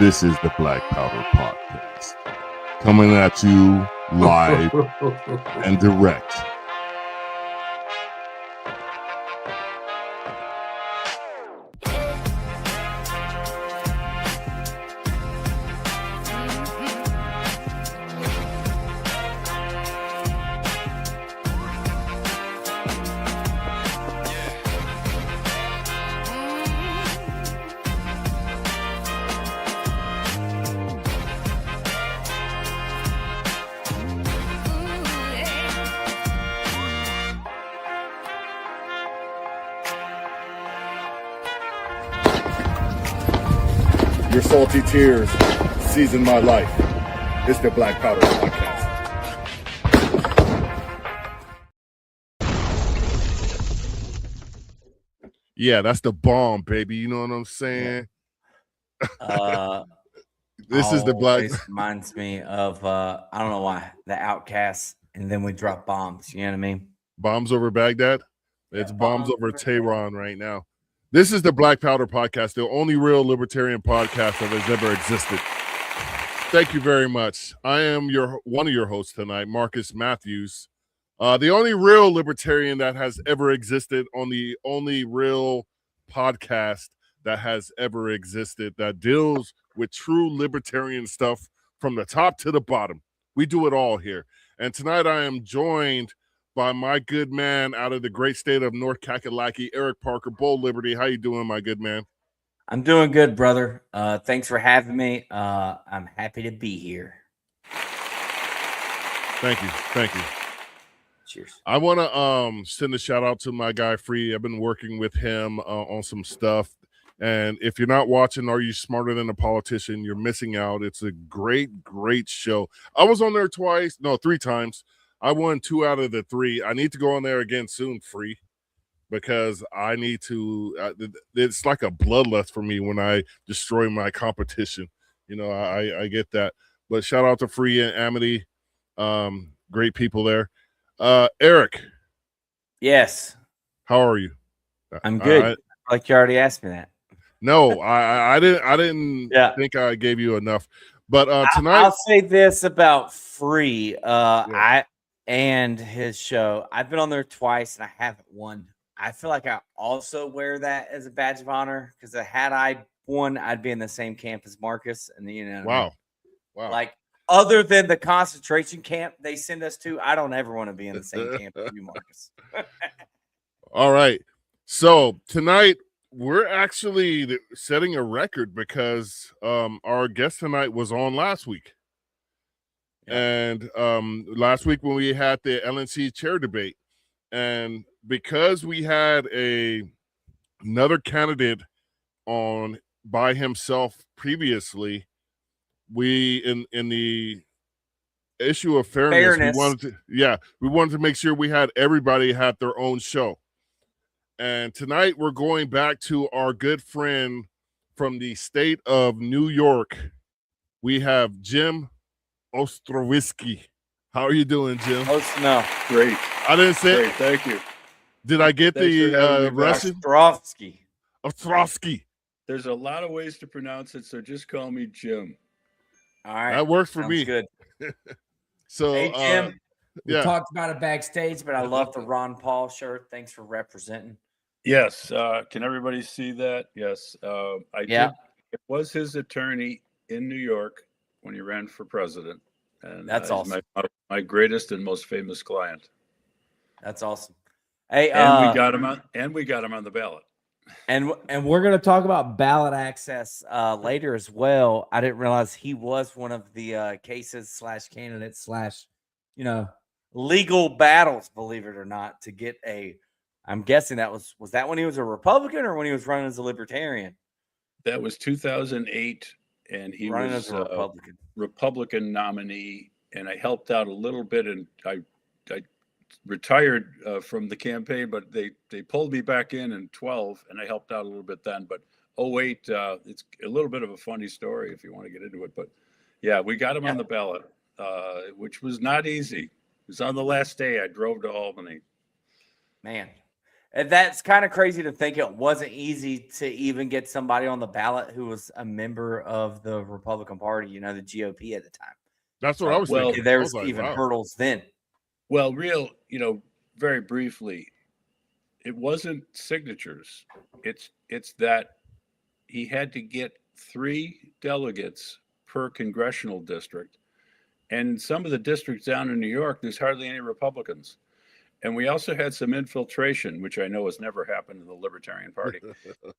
This is the Black Powder Podcast, coming at you live and direct. Your salty tears season my life. It's the Black Powder Podcast. Yeah, that's the bomb, baby. You know what I'm saying? This is the Black. Reminds me of I don't know why, the Outcasts, and then we drop bombs. You know what I mean? Bombs over Baghdad. It's bombs over Tehran right now. This is the Black Powder Podcast, the only real libertarian podcast that has ever existed. Thank you very much. I am one of your hosts tonight, Marcus Matthews, the only real libertarian that has ever existed on the only real podcast that has ever existed that deals with true libertarian stuff from the top to the bottom. We do it all here. And tonight I am joined by my good man out of the great state of North Kakalaki, Eric Parker, Bold Liberty. How you doing, my good man? I'm doing good, brother. Thanks for having me. I'm happy to be here. Thank you. Thank you. Cheers. I want to send a shout out to my guy Free. I've been working with him on some stuff. And if you're not watching Are You Smarter Than a Politician, you're missing out. It's a great, great show. I was on there three times. I won 2 out of the 3. I need to go on there again soon, Free, because I need to. It's like a bloodlust for me when I destroy my competition. You know, I get that. But shout out to Free and Amity, great people there. Eric, yes. How are you? I'm good. Like you already asked me that. No, I didn't think I gave you enough. But tonight, I'll say this about Free. And his show. I've been on there twice and I haven't won. I feel like I also wear that as a badge of honor because had I won, I'd be in the same camp as Marcus. And wow. Like other than the concentration camp they send us to, I don't ever want to be in the same camp as you, Marcus. All right. So tonight we're actually setting a record because our guest tonight was on last week. And last week when we had the LNC Chair debate, and because we had another candidate on by himself previously, we in the issue of fairness. We wanted to make sure we had everybody had their own show. And tonight we're going back to our good friend from the state of New York. We have Jim Ostrowski. How are you doing, Jim? No. Great. I didn't say Great. Thank you. Did I get the Russian? Ostrowski. There's a lot of ways to pronounce it, so just call me Jim. All right. That works for me. Good. So, hey, Jim. We talked about it backstage, but I love the Ron Paul shirt. Thanks for representing. Yes. Can everybody see that? Yes. I did. It was his attorney in New York when he ran for president. And that's awesome. My greatest and most famous client. That's awesome. Hey, and we got him on the ballot. And we're going to talk about ballot access later as well. I didn't realize he was one of the cases / candidates / legal battles, believe it or not, to get I'm guessing that was that when he was a Republican or when he was running as a Libertarian? That was 2008. And he running was as a Republican nominee, and I helped out a little bit, and I retired from the campaign, but they pulled me back in 12, and I helped out a little bit then. But 08, it's a little bit of a funny story if you want to get into it. But yeah, we got him on the ballot, which was not easy. It was on the last day I drove to Albany. Man, And that's kind of crazy to think it wasn't easy to even get somebody on the ballot who was a member of the Republican Party, the GOP at the time. That's what I was Well, thinking. I There's was like, even wow. hurdles then. Well, very briefly, it wasn't signatures. It's that he had to get 3 delegates per congressional district. And in some of the districts down in New York, there's hardly any Republicans. And we also had some infiltration, which I know has never happened in the Libertarian Party.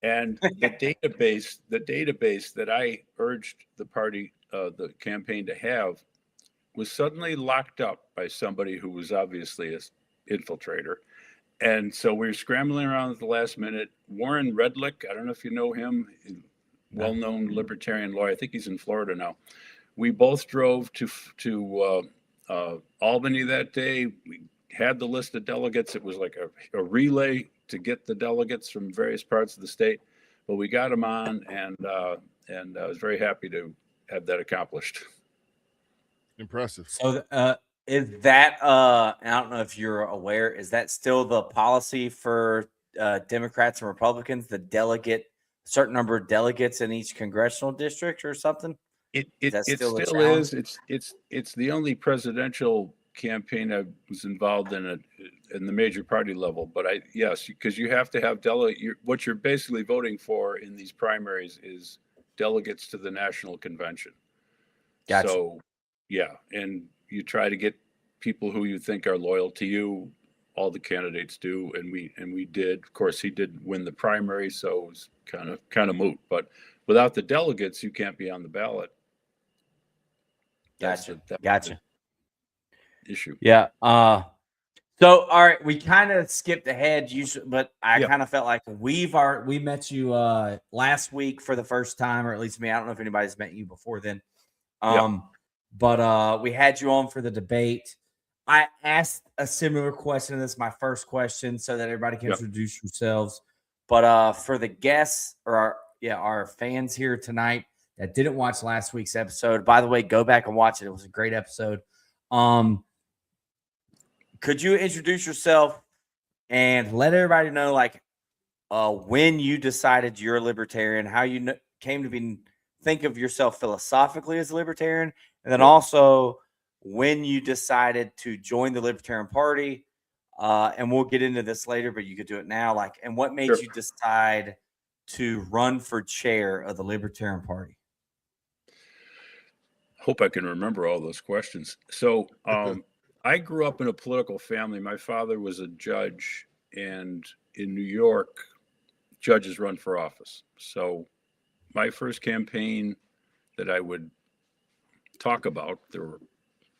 And the database that I urged the party, the campaign to have, was suddenly locked up by somebody who was obviously an infiltrator. And so we were scrambling around at the last minute. Warren Redlick, I don't know if you know him, well-known libertarian lawyer. I think he's in Florida now. We both drove to Albany that day. We had the list of delegates. It was like a relay to get the delegates from various parts of the state, but we got them on, and I was very happy to have that accomplished. Impressive. So is that I don't know if you're aware, is that still the policy for Democrats and Republicans, certain number of delegates in each congressional district or something? It still a still challenge? is. It's the only presidential campaign I was involved in the major party level. But yes, because you have to have what you're basically voting for in these primaries is delegates to the national convention. Gotcha. So yeah, and you try to get people who you think are loyal to you. All the candidates do, and we did. Of course, he did win the primary, so it was kind of moot. But without the delegates, you can't be on the ballot. Gotcha. The issue. Yeah. So all right, we kind of skipped ahead, but I kind of felt like we met you last week for the first time, or at least me. I don't know if anybody's met you before then. But we had you on for the debate. I asked a similar question. This is my first question, so that everybody can introduce yourselves. But for the guests or our fans here tonight that didn't watch last week's episode, by the way, go back and watch it. It was a great episode. Could you introduce yourself and let everybody know, like, when you decided you're a libertarian, how you came to think of yourself philosophically as a libertarian, and then also when you decided to join the Libertarian Party, and we'll get into this later, but you could do it now. Like, and what made you decide to run for chair of the Libertarian Party? Hope I can remember all those questions. So I grew up in a political family. My father was a judge, and in New York, judges run for office. So my first campaign that I would talk about, there were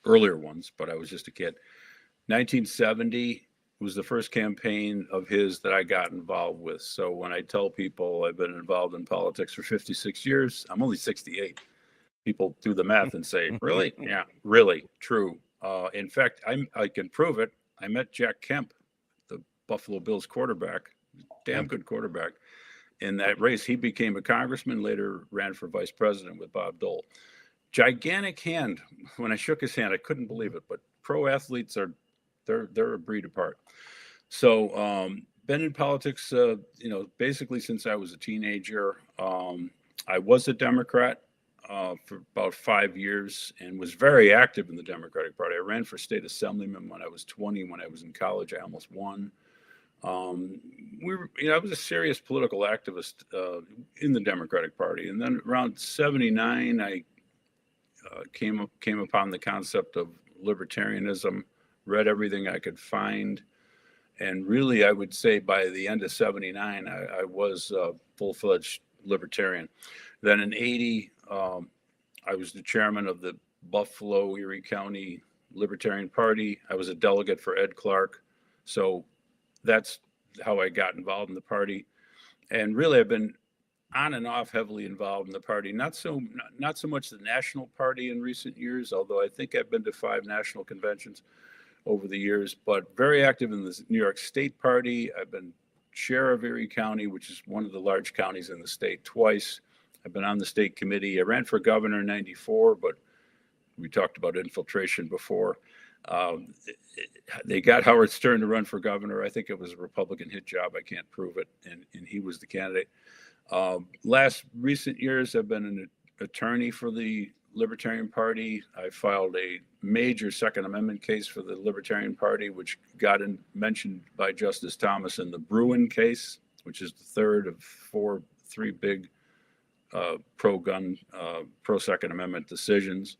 earlier ones, but I was just a kid. 1970 was the first campaign of his that I got involved with. So when I tell people I've been involved in politics for 56 years, I'm only 68. People do the math and say, really? Yeah, really, true. In fact, I can prove it. I met Jack Kemp, the Buffalo Bills quarterback, damn good quarterback. In that race, he became a congressman, later ran for vice president with Bob Dole. Gigantic hand. When I shook his hand, I couldn't believe it. But pro athletes they're a breed apart. So been in politics, basically since I was a teenager. I was a Democrat for about 5 years and was very active in the Democratic Party. I ran for state assemblyman when I was 20. When I was in college, I almost won. I was a serious political activist in the Democratic Party. And then around 79, I came upon the concept of libertarianism, read everything I could find. And really, I would say by the end of 79, I was a full-fledged libertarian. Then in 80, I was the chairman of the Buffalo Erie County Libertarian Party. I was a delegate for Ed Clark. So that's how I got involved in the party. And really, I've been on and off heavily involved in the party. Not so much the national party in recent years, although I think I've been to 5 national conventions over the years, but very active in the New York State Party. I've been chair of Erie County, which is one of the large counties in the state, twice. I've been on the state committee. I ran for governor in 94, but we talked about infiltration before. They got Howard Stern to run for governor. I think it was a Republican hit job. I can't prove it, and he was the candidate. Recent years, I've been an attorney for the Libertarian Party. I filed a major Second Amendment case for the Libertarian Party, which got mentioned by Justice Thomas in the Bruin case, which is the third of three big pro-gun, pro-Second Amendment decisions,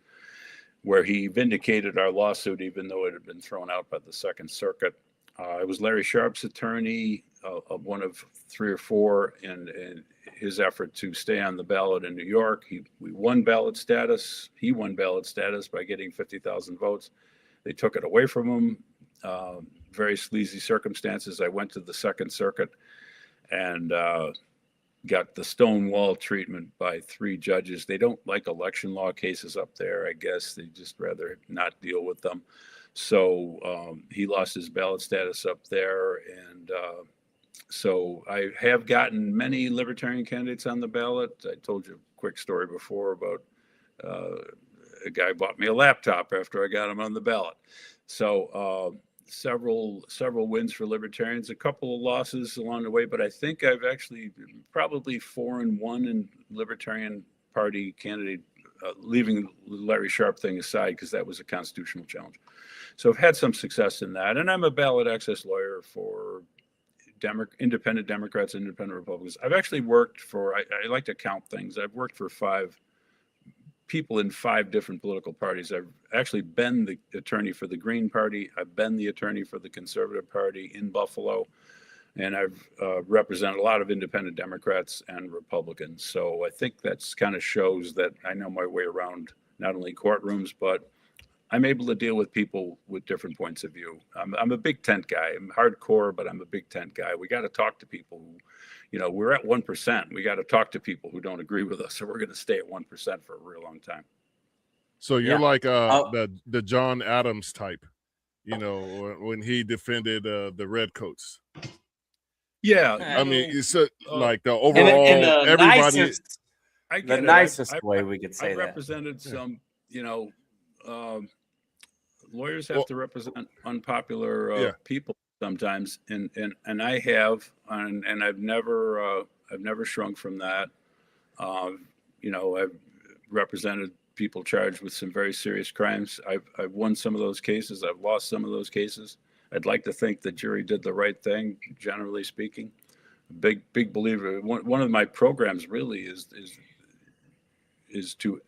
where he vindicated our lawsuit, even though it had been thrown out by the Second Circuit. I was Larry Sharp's attorney, of one of three or four, in his effort to stay on the ballot in New York. We won ballot status. He won ballot status by getting 50,000 votes. They took it away from him. Very sleazy circumstances. I went to the Second Circuit and got the Stonewall treatment by three judges. They don't like election law cases up there, I guess. They just rather not deal with them. So he lost his ballot status up there. And so I have gotten many Libertarian candidates on the ballot. I told you a quick story before about a guy bought me a laptop after I got him on the ballot. So several wins for Libertarians, a couple of losses along the way, but I think I've actually probably 4-1 in Libertarian Party candidate, leaving the Larry Sharp thing aside because that was a constitutional challenge. So I've had some success in that, and I'm a ballot access lawyer for independent Democrats, independent Republicans. I've actually worked for, I like to count things. I've worked for 5 people in 5 different political parties. I've actually been the attorney for the Green Party. I've been the attorney for the Conservative Party in Buffalo, and I've represented a lot of independent Democrats and Republicans. So I think that's kind of shows that I know my way around not only courtrooms, but I'm able to deal with people with different points of view. I'm a big tent guy. I'm hardcore, but I'm a big tent guy. We got to talk to people who, you know, we're at 1%. We got to talk to people who don't agree with us. So we're going to stay at 1% for a real long time. So you're like the John Adams type, you know, when he defended the Redcoats. Yeah. I mean, it's like the overall, in the everybody. nicest way we could say I represented some, you know, lawyers have to represent unpopular people sometimes, and I have, and I've never shrunk from that. You know, I've represented people charged with some very serious crimes. I've won some of those cases. I've lost some of those cases. I'd like to think the jury did the right thing, generally speaking. Big believer. One of my programs really is to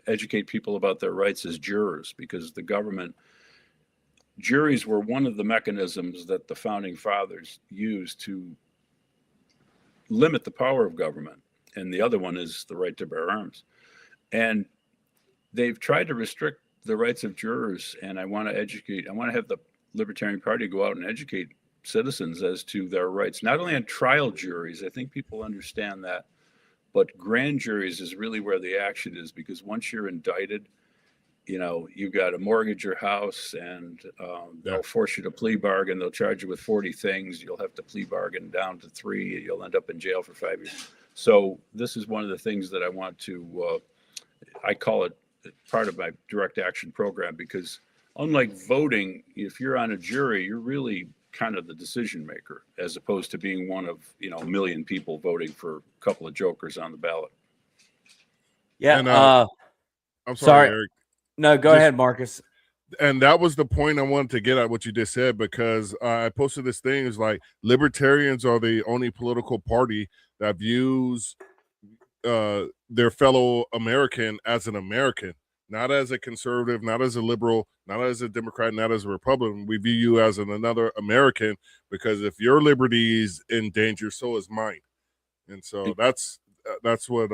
educate people about their rights as jurors, because juries were one of the mechanisms that the founding fathers used to limit the power of government. And the other one is the right to bear arms. And they've tried to restrict the rights of jurors. And I want to have the Libertarian Party go out and educate citizens as to their rights, not only on trial juries. I think people understand that, but grand juries is really where the action is, because once you're indicted, you know, you've got to mortgage your house, and they'll force you to plea bargain. They'll charge you with 40 things. You'll have to plea bargain down to 3. You'll end up in jail for 5 years. So this is one of the things that I want to, I call it part of my direct action program, because unlike voting, if you're on a jury, you're really kind of the decision maker, as opposed to being one of, you know, a million people voting for a couple of jokers on the ballot. Yeah. And, I'm sorry, Eric. No, go ahead, Marcus. And that was the point I wanted to get at what you just said, because I posted this thing. It's like libertarians are the only political party that views their fellow American as an American, not as a conservative, not as a liberal, not as a Democrat, not as a Republican. We view you as another American, because if your liberty is in danger, so is mine. And so that's what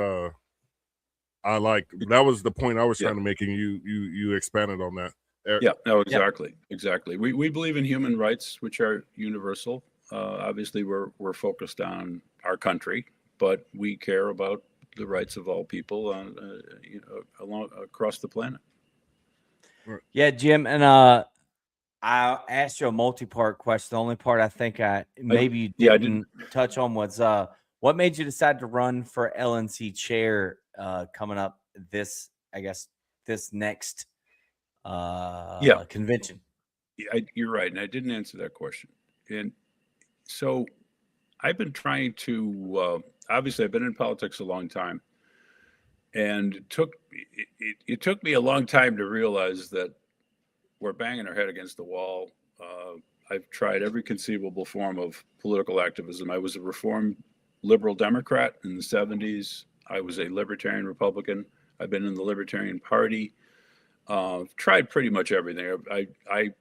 I like. That was the point I was trying to make, and you expanded on that. Yeah, no, exactly. We believe in human rights, which are universal. Obviously, we're focused on our country, but we care about the rights of all people across the planet. Yeah, Jim, and I asked you a multi-part question. The only part I think you didn't touch on was what made you decide to run for LNC chair coming up this next convention? you're right, and I didn't answer that question. And so I've been trying to. Obviously, I've been in politics a long time, and it took me a long time to realize that we're banging our head against the wall. I've tried every conceivable form of political activism. I was a reformed liberal Democrat in the 70s. I was a libertarian Republican. I've been in the Libertarian Party. Tried pretty much everything. I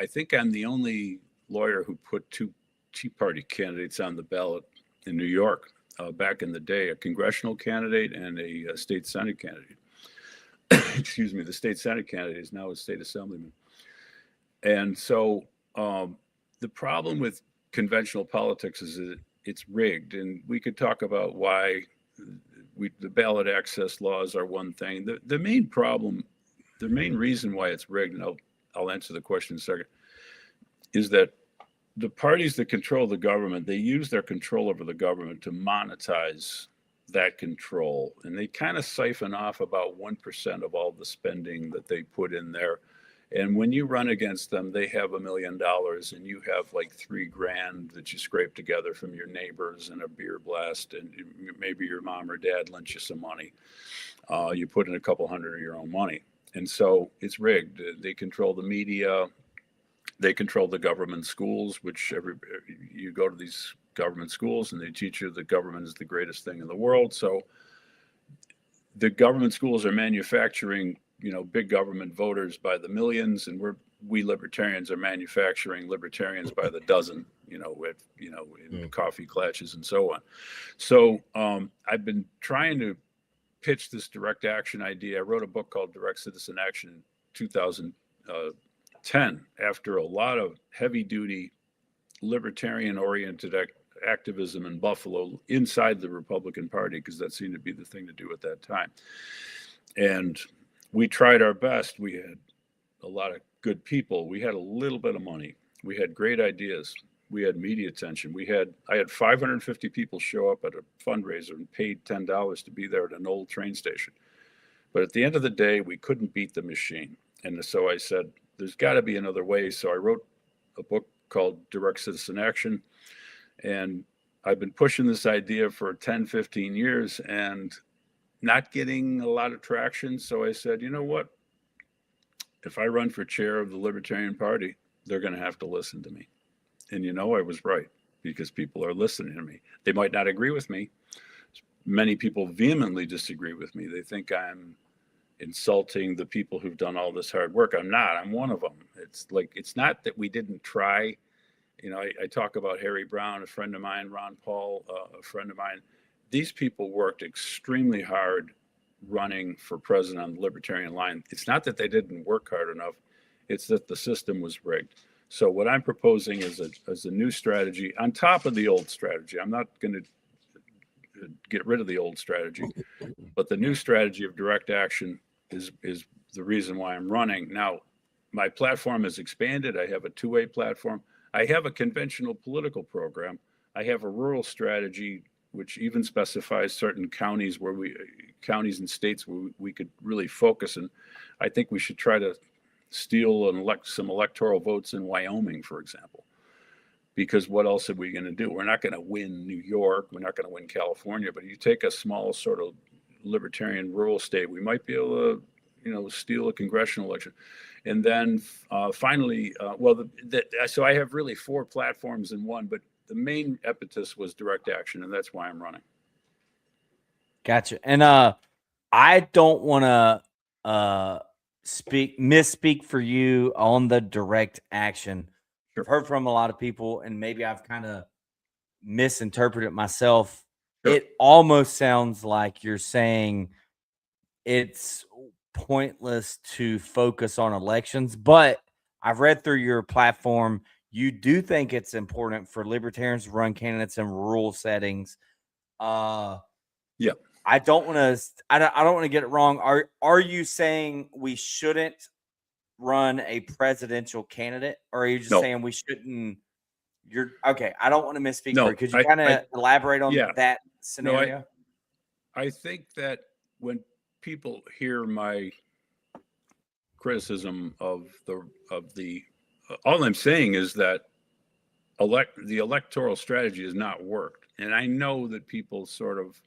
think I'm the only lawyer who put two Tea Party candidates on the ballot in New York back in the day, a congressional candidate and a state Senate candidate. Excuse me, the state Senate candidate is now a state assemblyman. And so the problem with conventional politics is that it's rigged. And we could talk about why the ballot access laws are one thing. The main problem, the main reason why it's rigged, and I'll answer the question in a second, is that the parties that control the government, they use their control over the government to monetize that control. And they kind of siphon off about 1% of all the spending that they put in there. And when you run against them, they have $1 million and you have like $3,000 that you scrape together from your neighbors and a beer blast. And maybe your mom or dad lent you some money. You put in a couple hundred of your own money. And so it's rigged. They control the media. They control the government schools, which you go to these government schools and they teach you that government is the greatest thing in the world. So the government schools are manufacturing, big government voters by the millions, and we libertarians are manufacturing libertarians by the dozen, in coffee clutches and so on. So I've been trying to pitch this direct action idea. I wrote a book called Direct Citizen Action in 2010 after a lot of heavy duty libertarian oriented activism in Buffalo inside the Republican Party, because that seemed to be the thing to do at that time. And we tried our best. We had a lot of good people. We had a little bit of money. We had great ideas. We had media attention. I had 550 people show up at a fundraiser and paid $10 to be there at an old train station. But at the end of the day, we couldn't beat the machine. And so I said, there's got to be another way. So I wrote a book called Direct Citizen Action. And I've been pushing this idea for 10, 15 years and not getting a lot of traction. So I said, you know what? If I run for chair of the Libertarian Party, they're going to have to listen to me. And I was right, because people are listening to me. They might not agree with me. Many people vehemently disagree with me. They think I'm insulting the people who've done all this hard work. I'm not. I'm one of them. It's not that we didn't try. I talk about Harry Brown, a friend of mine, Ron Paul, a friend of mine. These people worked extremely hard running for president on the libertarian line. It's not that they didn't work hard enough. It's that the system was rigged. So what I'm proposing is a new strategy on top of the old strategy. I'm not going to get rid of the old strategy, but the new strategy of direct action is the reason why I'm running. Now, my platform has expanded. I have a two-way platform. I have a conventional political program. I have a rural strategy, which even specifies certain counties and states where we could really focus. And I think we should try to steal and elect some electoral votes in Wyoming, for example, because what else are we going to do? We're not going to win New York. We're not going to win California, but you take a small sort of libertarian rural state, we might be able to, steal a congressional election. And then finally, so I have really 4 platforms in one, but the main impetus was direct action, and that's why I'm running. Gotcha. And I don't want to misspeak for you on the direct action. Sure. I've heard from a lot of people, and maybe I've kind of misinterpreted myself. Sure. It almost sounds like you're saying it's pointless to focus on elections, but I've read through your platform. You do think it's important for libertarians to run candidates in rural settings. Yeah. I don't want to get it wrong. Are you saying we shouldn't run a presidential candidate, or are you just saying we shouldn't? You're okay. I don't want to misspeak. No, Could you kind of elaborate on that scenario? No, I think that when people hear my criticism of the all I'm saying is that the electoral strategy has not worked. And I know that people sort of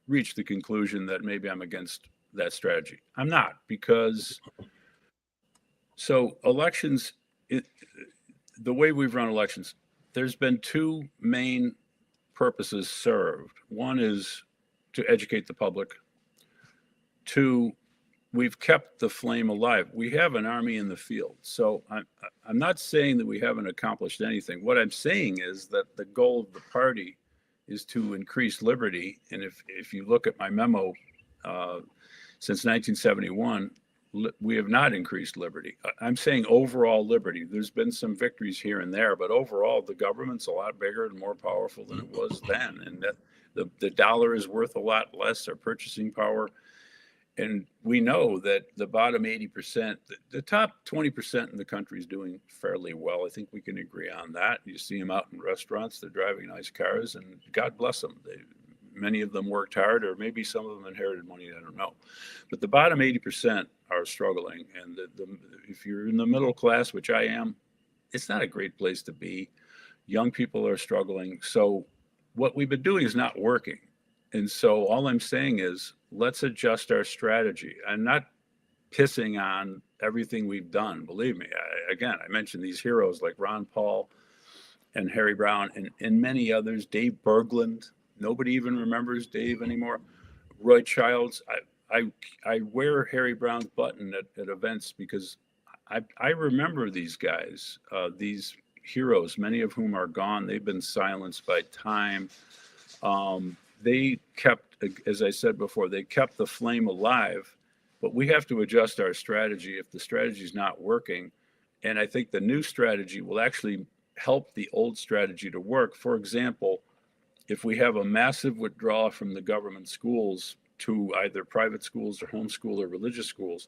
reach the conclusion that maybe I'm against that strategy. I'm not, because so elections, the way we've run elections, there's been two main purposes served. One is to educate the public. Two, we've kept the flame alive. We have an army in the field. So I'm not saying that we haven't accomplished anything. What I'm saying is that the goal of the party is to increase liberty. And if you look at my memo, since 1971, we have not increased liberty. I'm saying overall liberty. There's been some victories here and there, but overall the government's a lot bigger and more powerful than it was then. And that the dollar is worth a lot less, our purchasing power. And we know that the bottom 80%, the top 20% in the country is doing fairly well. I think we can agree on that. You see them out in restaurants, they're driving nice cars, and God bless them. Many of them worked hard, or maybe some of them inherited money, I don't know. But the bottom 80% are struggling. And if you're in the middle class, which I am, it's not a great place to be. Young people are struggling. So what we've been doing is not working. And so all I'm saying is, let's adjust our strategy. I'm not pissing on everything we've done. Believe me, I mentioned these heroes like Ron Paul and Harry Brown and many others, Dave Berglund. Nobody even remembers Dave anymore. Roy Childs. I wear Harry Brown's button at events because I remember these guys, these heroes, many of whom are gone. They've been silenced by time. They kept, as I said before, they kept the flame alive, but we have to adjust our strategy if the strategy is not working. And I think the new strategy will actually help the old strategy to work. For example, if we have a massive withdrawal from the government schools to either private schools or homeschool or religious schools,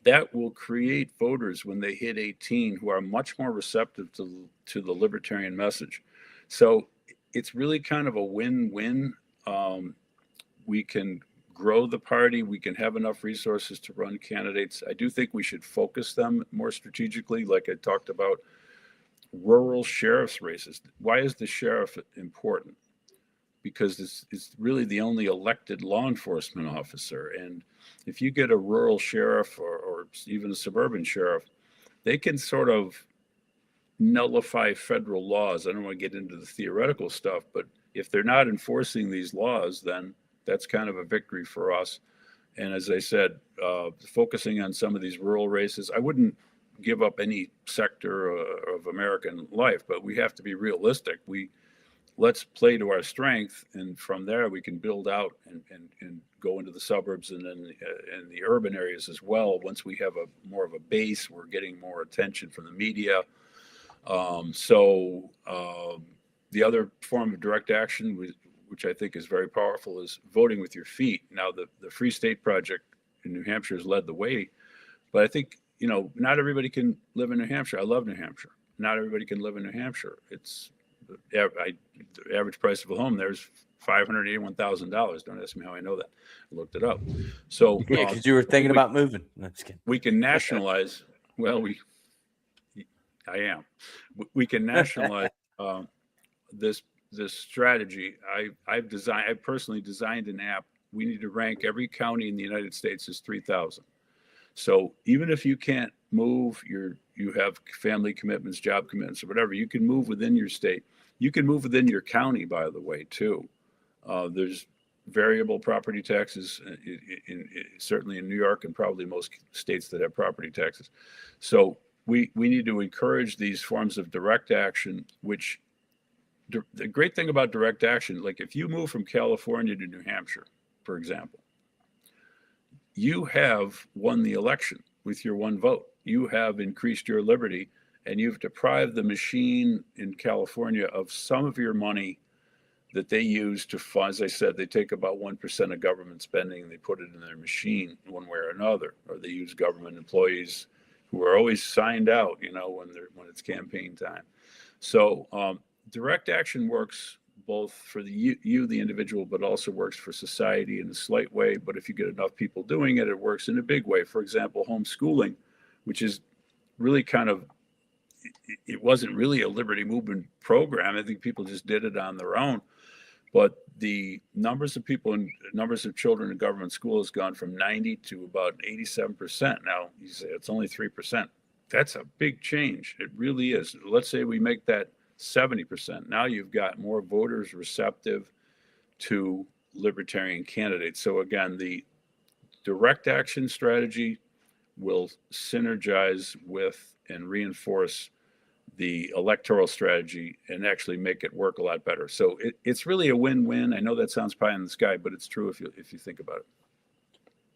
that will create voters when they hit 18 who are much more receptive to the libertarian message. So it's really kind of a win-win. We can grow the party. We can have enough resources to run candidates. I do think we should focus them more strategically, like I talked about rural sheriff's races. Why is the sheriff important? Because it's really the only elected law enforcement officer. And if you get a rural sheriff or even a suburban sheriff, they can sort of nullify federal laws. I don't want to get into the theoretical stuff, but if they're not enforcing these laws, then that's kind of a victory for us. And as I said, focusing on some of these rural races, I wouldn't give up any sector of American life, but we have to be realistic. Let's play to our strength, and from there we can build out and go into the suburbs and then in the urban areas as well. Once we have more of a base, we're getting more attention from the media. The other form of direct action, which I think is very powerful, is voting with your feet. Now, the Free State Project in New Hampshire has led the way, but I think, not everybody can live in New Hampshire. I love New Hampshire. Not everybody can live in New Hampshire. The average price of a home there's $581,000. Don't ask me how I know that. I looked it up. So because you were thinking about moving. No, just kidding. We can nationalize. Well, I am. We can nationalize this strategy. I personally designed an app. We need to rank every county in the United States as 3,000. So even if you can't move, you have family commitments, job commitments, or whatever, you can move within your state. You can move within your county, by the way, too. There's variable property taxes, certainly in New York and probably most states that have property taxes. So we need to encourage these forms of direct action, which the great thing about direct action, like if you move from California to New Hampshire, for example, you have won the election with your one vote. You have increased your liberty, and you've deprived the machine in California of some of your money that they use to fund. As I said, they take about 1% of government spending and they put it in their machine one way or another, or they use government employees who are always signed out, when it's campaign time. So direct action works both for the individual, but also works for society in a slight way. But if you get enough people doing it, it works in a big way. For example, homeschooling, which is really kind of, it wasn't really a liberty movement program. I think people just did it on their own. But the numbers of people and numbers of children in government school has gone from 90 to about 87%. Now, you say it's only 3%. That's a big change. It really is. Let's say we make that 70%. Now you've got more voters receptive to libertarian candidates. So again, the direct action strategy will synergize with and reinforce the electoral strategy and actually make it work a lot better. So it's really a win-win. I know that sounds pie in the sky, but it's true if you think about it.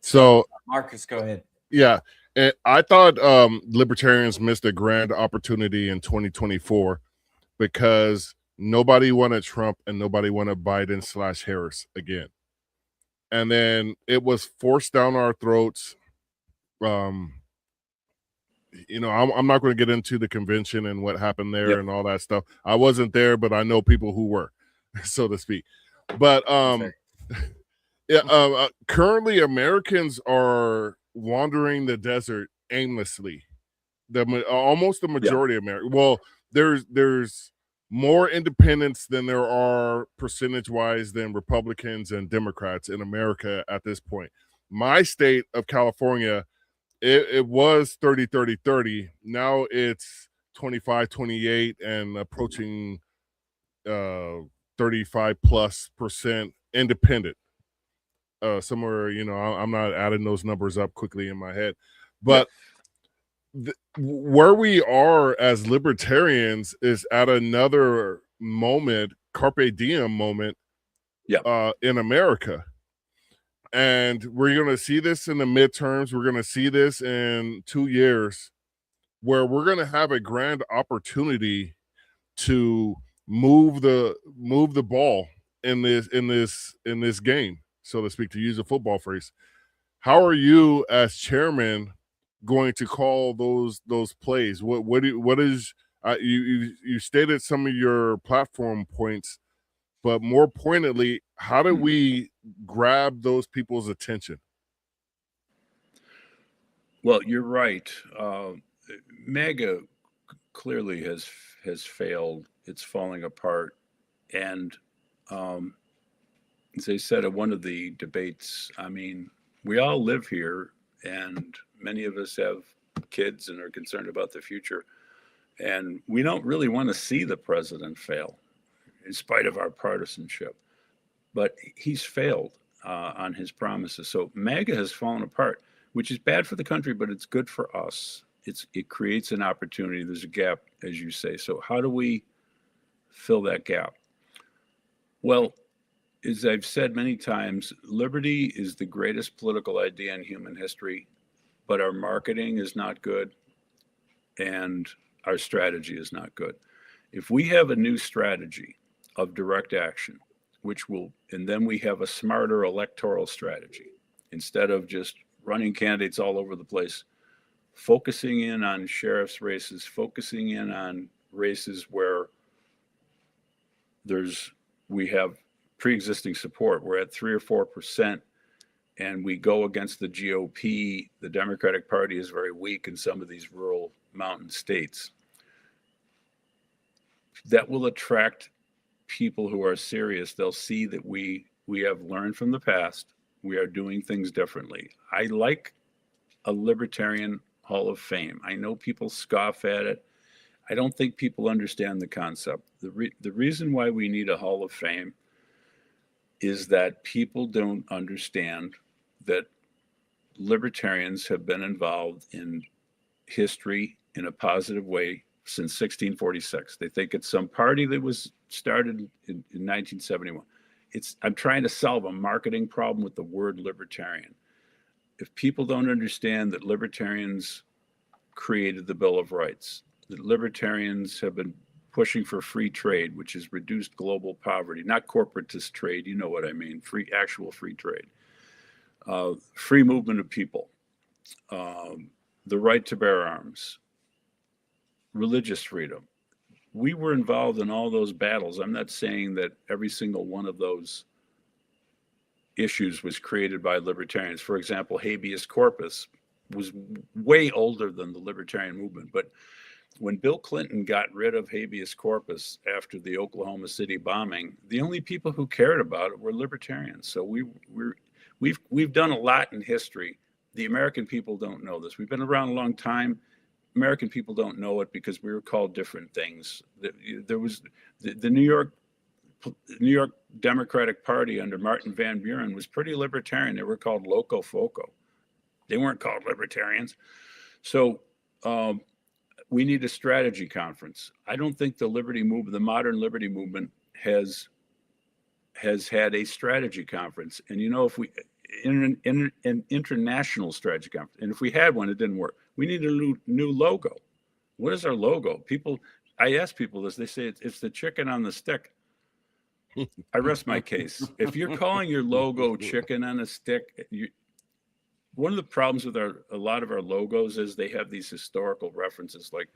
So Marcus, go ahead. yeah, and I thought libertarians missed a grand opportunity in 2024 because nobody wanted Trump and nobody wanted Biden / Harris again. And then it was forced down our throats. You know, I'm not going to get into the convention and what happened there and all that stuff. I wasn't there, but I know people who were, so to speak. But currently Americans are wandering the desert aimlessly. Almost the majority of America. Well, there's more independents than there are percentage-wise than Republicans and Democrats in America at this point. My state of California, it was 30-30-30. Now it's 25-28 and approaching 35+% independent. Somewhere, you know, I'm not adding those numbers up quickly in my head, but where we are as libertarians is at another moment, carpe diem moment, in America. And we're going to see this in the midterms. We're going to see this in 2 years, where we're going to have a grand opportunity to move the ball in this game, so to speak, to use a football phrase. How are you as chairman going to call those plays? What is you stated some of your platform points, but more pointedly, how do we grab those people's attention? Well, you're right. MAGA clearly has failed. It's falling apart. And as I said at one of the debates, I mean, we all live here, and many of us have kids and are concerned about the future. And we don't really want to see the president fail, in spite of our partisanship. But he's failed on his promises. So MAGA has fallen apart, which is bad for the country, but it's good for us. It creates an opportunity. There's a gap, as you say. So how do we fill that gap? Well, as I've said many times, liberty is the greatest political idea in human history, but our marketing is not good and our strategy is not good. If we have a new strategy of direct action, and then we have a smarter electoral strategy, instead of just running candidates all over the place, focusing in on sheriff's races, focusing in on races where we have pre-existing support. We're at 3 or 4%, and we go against the GOP. The Democratic Party is very weak in some of these rural mountain states. That will attract people who are serious. They'll see that we have learned from the past. We are doing things differently. I like a libertarian Hall of Fame. I know people scoff at it. I don't think people understand the concept. The reason why we need a Hall of Fame is that people don't understand that libertarians have been involved in history in a positive way since 1646. They think it's some party that was started in 1971. I'm trying to solve a marketing problem with the word libertarian. If people don't understand that libertarians created the Bill of Rights, that libertarians have been pushing for free trade, which has reduced global poverty, not corporatist trade, you know what I mean, actual free trade, free movement of people, the right to bear arms, religious freedom. We were involved in all those battles. I'm not saying that every single one of those issues was created by libertarians. For example, habeas corpus was way older than the libertarian movement. But when Bill Clinton got rid of habeas corpus after the Oklahoma City bombing, the only people who cared about it were libertarians. So we've done a lot in history. The American people don't know this. We've been around a long time. American people don't know it because we were called different things. There was the New York Democratic Party under Martin Van Buren was pretty libertarian. They were called Loco Foco. They weren't called libertarians. So we need a strategy conference. I don't think the liberty movement, the modern liberty movement, has had a strategy conference. And if we in an international strategy conference, and if we had one, it didn't work. We need a new logo. What is our logo? I ask people this. They say it's the chicken on the stick. I rest my case. If you're calling your logo chicken on a stick, one of the problems with a lot of our logos is they have these historical references, like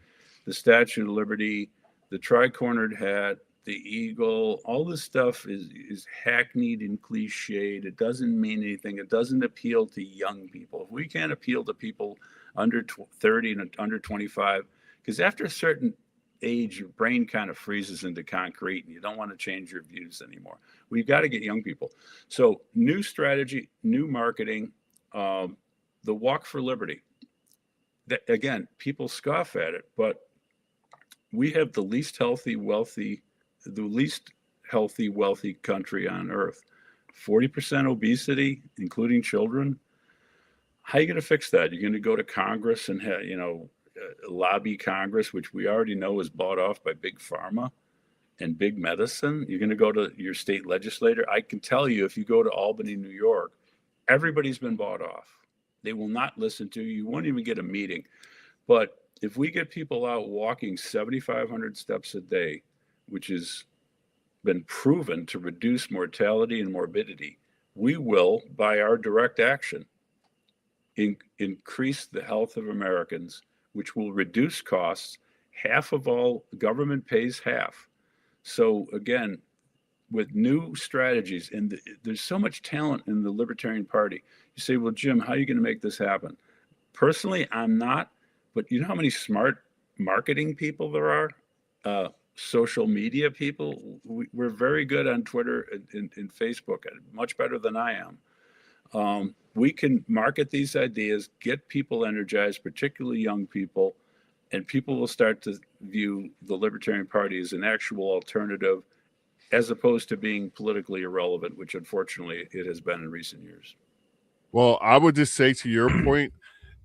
the Statue of Liberty, the tri-cornered hat, the eagle. All this stuff is hackneyed and cliched. It doesn't mean anything. It doesn't appeal to young people. If we can't appeal to people under 30 and under 25, because after a certain age, your brain kind of freezes into concrete and you don't want to change your views anymore. We've got to get young people. So new strategy, new marketing, the Walk for Liberty. That, again, people scoff at it, but we have the least healthy, wealthy country on earth. 40% obesity, including children. How are you going to fix that? You're going to go to Congress and lobby Congress, which we already know is bought off by big pharma and big medicine. You're going to go to your state legislator. I can tell you, if you go to Albany, New York, everybody's been bought off. They will not listen to you. You won't even get a meeting. But if we get people out walking 7,500 steps a day, which has been proven to reduce mortality and morbidity, we will, by our direct action, increase the health of Americans, which will reduce costs. Half of all government pays half. So again, with new strategies, and there's so much talent in the Libertarian Party. You say, well, Jim, how are you going to make this happen? Personally, I'm not, but you know how many smart marketing people there are? Social media people. We're very good on Twitter and Facebook, much better than I am. We can market these ideas, get people energized, particularly young people, and people will start to view the Libertarian Party as an actual alternative, as opposed to being politically irrelevant, which unfortunately it has been in recent years. Well, I would just say, to your point,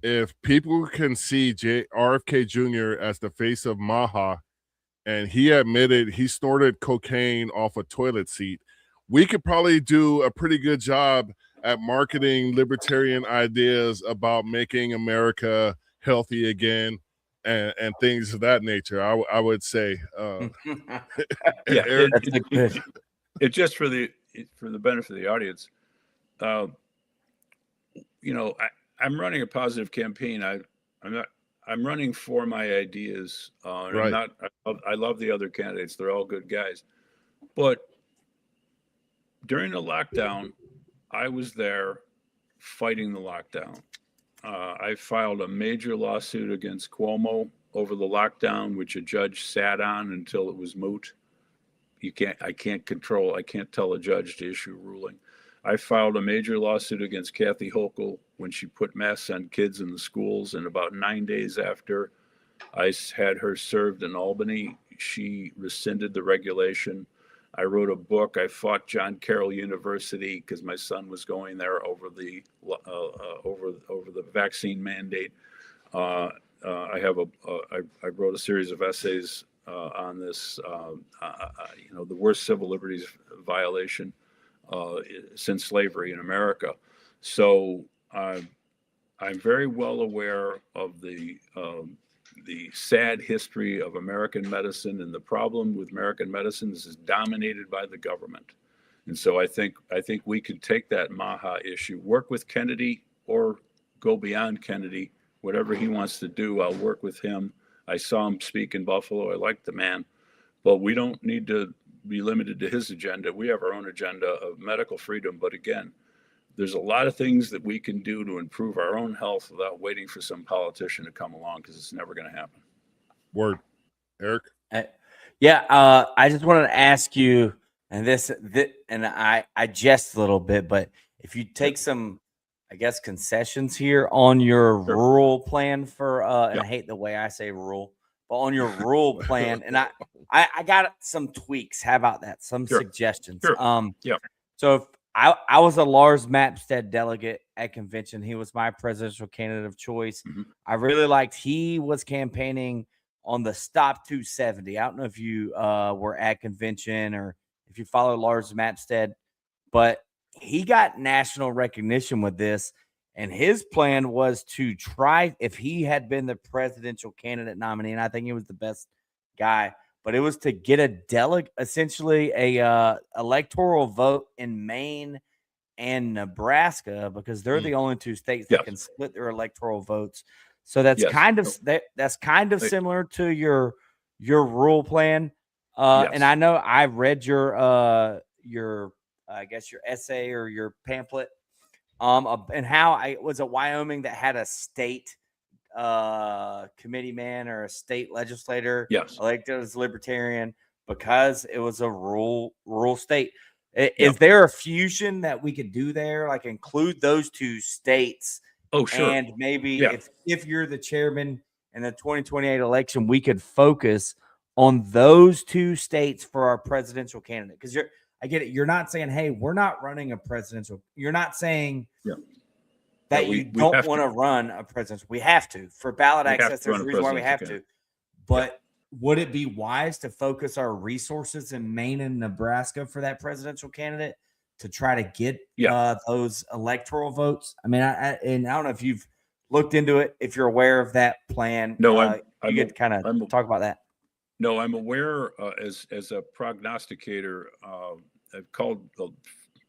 if people can see RFK Jr. as the face of MAHA, and he admitted he snorted cocaine off a toilet seat, we could probably do a pretty good job at marketing libertarian ideas about making America healthy again and things of that nature. I would say. Yeah, it just for the benefit of the audience. I'm running a positive campaign. I'm running for my ideas. Right. I love the other candidates. They're all good guys. But during the lockdown, I was there fighting the lockdown. I filed a major lawsuit against Cuomo over the lockdown, which a judge sat on until it was moot. I can't tell a judge to issue a ruling. I filed a major lawsuit against Kathy Hochul when she put masks on kids in the schools. And about 9 days after I had her served in Albany, she rescinded the regulation. I wrote a book. I fought John Carroll University because my son was going there over the vaccine mandate. I wrote a series of essays on this, the worst civil liberties violation since slavery in America. So I'm very well aware of the sad history of American medicine, and the problem with American medicine is dominated by the government. And so I think we could take that MAHA issue, work with Kennedy, or go beyond Kennedy. Whatever he wants to do, I'll work with him. I saw him speak in Buffalo. I like the man, but we don't need to be limited to his agenda. We have our own agenda of medical freedom. But again, there's a lot of things that we can do to improve our own health without waiting for some politician to come along, because it's never going to happen. Word. Eric? I just wanted to ask you, and and I jest a little bit, but if you take some, I guess, concessions here on your rural plan for, and I hate the way I say rural, but on your rural plan, and I got some tweaks. How about that? Some suggestions. So if I was a Lars Mapstead delegate at convention, he was my presidential candidate of choice. I really liked, he was campaigning on the Stop 270. I don't know if you were at convention or if you follow Lars Mapstead, but he got national recognition with this. And his plan was to try, if he had been the presidential candidate nominee, and I think he was the best guy, but it was to get a essentially a electoral vote in Maine and Nebraska, because they're the only two states that can split their electoral votes. So that's kind of similar to your rural plan. And I know I read your I guess your essay or your pamphlet and how it was a Wyoming that had a state committee man or a state legislator elected as libertarian because it was a rural state. Is there a fusion that we could do there, like include those two states? Oh, sure. And maybe if you're the chairman in the 2028 election, we could focus on those two states for our presidential candidate. Because I get it. You're not saying, hey, we're not running a presidential. You're not saying that you don't want to run a presidential. We have to. For ballot access, there's a reason why we have to. But would it be wise to focus our resources in Maine and Nebraska for that presidential candidate to try to get those electoral votes? I mean, I don't know if you've looked into it, if you're aware of that plan. No, you could kind of talk about that. No, I'm aware as a prognosticator. I've called a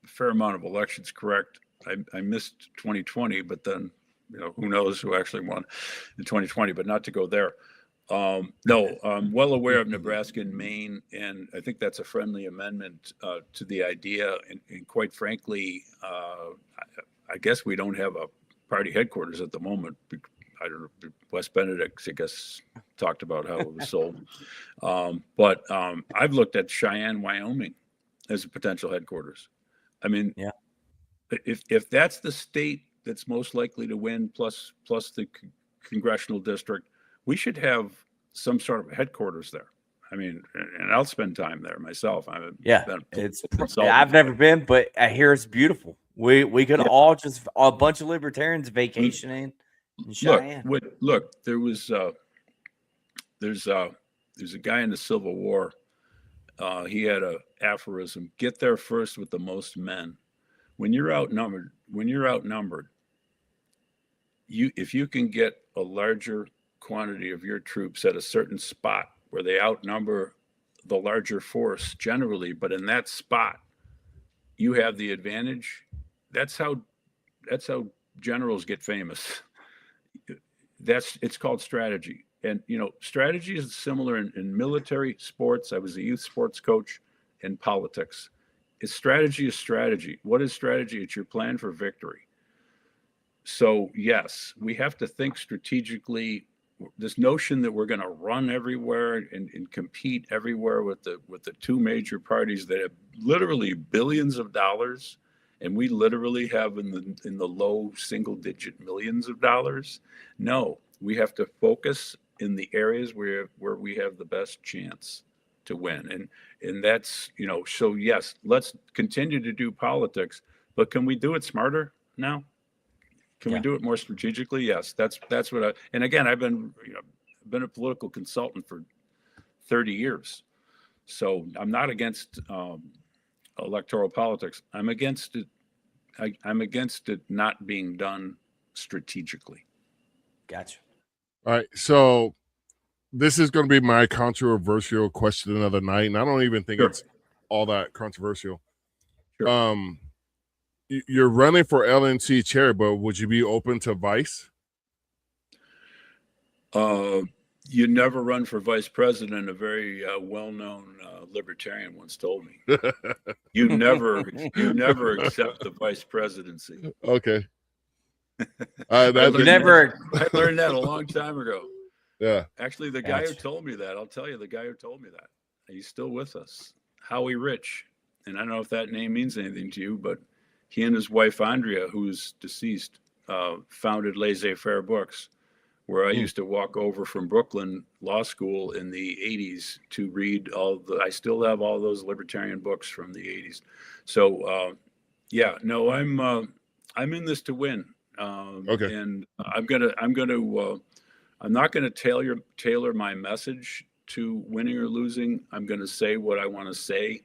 fair amount of elections correct. I missed 2020, but then, who knows who actually won in 2020, but not to go there. No, I'm well aware of Nebraska and Maine, and I think that's a friendly amendment to the idea. And quite frankly, I guess we don't have a party headquarters at the moment. I don't know. West Benedict, I guess, talked about how it was sold. But I've looked at Cheyenne, Wyoming as a potential headquarters. I mean, if that's the state that's most likely to win, plus the congressional district, we should have some sort of headquarters there. I mean, and I'll spend time there myself. I've never been, but I hear it's beautiful. We could all just a bunch of libertarians vacationing in Cheyenne. Look, there's a guy in the Civil War. He had an aphorism: "Get there first with the most men." When you're outnumbered, if you can get a larger quantity of your troops at a certain spot where they outnumber the larger force generally, but in that spot you have the advantage. That's how generals get famous. It's called strategy. And strategy is similar in military, sports. I was a youth sports coach, in politics. Strategy is strategy. What is strategy? It's your plan for victory. So yes, we have to think strategically. This notion that we're going to run everywhere and compete everywhere with the two major parties that have literally billions of dollars, and we literally have in the low single-digit millions of dollars. No, we have to focus in the areas where we have the best chance to win, and that's So yes, let's continue to do politics, but can we do it smarter now? Can we do it more strategically? Yes, that's what and again, I've been a political consultant for 30 years. So I'm not against electoral politics. I'm against it. I'm against it not being done strategically. Gotcha. All right. So this is going to be my controversial question of the night. And I don't even think it's all that controversial. Sure. You're running for LNC chair, but would you be open to vice? You never run for vice president. A very well-known libertarian once told me. You never accept the vice presidency. Okay. I That's learned that a long time ago. Yeah. Actually, the guy who told me that, I'll tell you, the guy who told me that, he's still with us. Howie Rich. And I don't know if that name means anything to you, but he and his wife, Andrea, who's deceased, founded Laissez-Faire Books, where I used to walk over from Brooklyn Law School in the 80s to read I still have all those libertarian books from the 80s. So, I'm in this to win. Okay. And I'm not gonna tailor my message to winning or losing. I'm gonna say what I want to say.